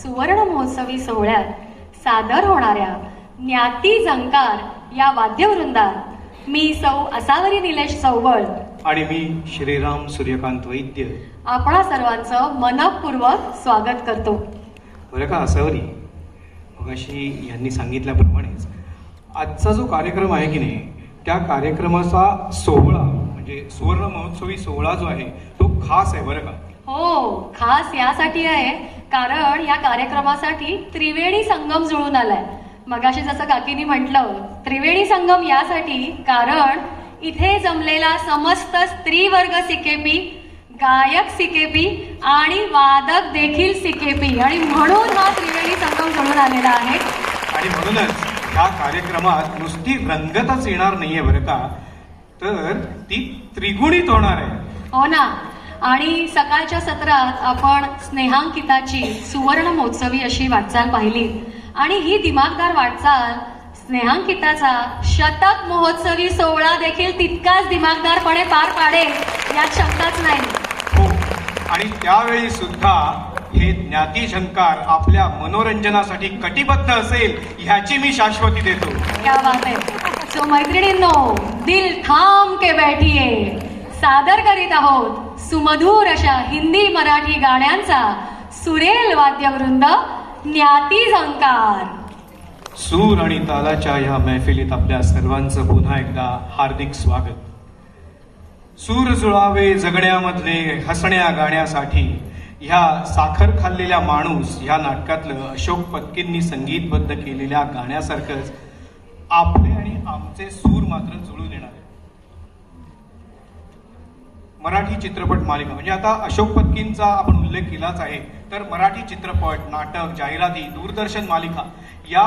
सुवर्ण महोत्सवी सोहळ्यात सादर होणाऱ्या ज्ञाती झंकार या वाद्यवृंदात मी सौ असावरी निलेश चौबळ आणि मी श्रीराम सूर्यकांत वैद्य आपणा सर्वांचं मनपूर्वक स्वागत करतो. बरं का असावरी, मगाशी यांनी सांगितल्याप्रमाणेच आजचा जो कार्यक्रम आहे की नाही, त्या कार्यक्रमाचा सोहळा म्हणजे सुवर्ण महोत्सवी सोहळा जो आहे तो खास आहे बरं का. हो, खास यासाठी आहे कारण या कार्यक्रमासाठी त्रिवेणी संगम जुळून आलाय. मगाशी जसं काकीनी म्हटलं, त्रिवेणी संगम यासाठी कारण इथे जमलेला समस्त स्त्री वर्ग सिकेपी, गायक सिकेपी आणि वादक देखील सिकेपी, आणि म्हणून हा त्रिवेणी संगम जुळून आलेला आहे. आणि म्हणूनच ह्या कार्यक्रमात नुसती रंगतच येणार नाहीये बरं का, तर ती त्रिगुणित होणार आहे. हो ना. आणि सकाळच्या सत्रात आपण स्नेहांकिताची सुवर्ण महोत्सवी अशी वाटचाल पाहिली, आणि ही दिमागदार वाटचाल स्नेहांकिताचा शतक महोत्सवी सोहळा देखील तितकाच दिमागदारपणे पार पाडेल यात शंकाच नाही. हो, आणि त्यावेळी सुद्धा हे ज्ञाती झंकार आपल्या मनोरंजनासाठी कटिबद्ध असेल ह्याची मी शाश्वती देतो. क्या बात आहे. सो मैत्रिणींनो, दिल थांब के बैठिये सादर करीत आहोत सुमधुर अशा हिंदी मराठी गाण्यांचा सुरेल वाद्यवृंद ज्ञाती झंकार. सूर आणि तालाच्या या मैफिलीत आपल्या सर्वांचं पुन्हा एकदा हार्दिक स्वागत. सूर जुळावे जगण्यामधले हसण्या गाण्यासाठी ह्या साखर खाल्लेल्या माणूस ह्या नाटकातलं अशोक पत्कींनी संगीतबद्ध केलेल्या गाण्यासारखंच आपले आणि आमचे सूर मात्र जुळून येणार. मराठी चित्रपट मालिका म्हणजे आता अशोक पत्कींचा आपण उल्लेख केलाच आहे, तर मराठी चित्रपट, नाटक, जाहिराती, दूरदर्शन मालिका या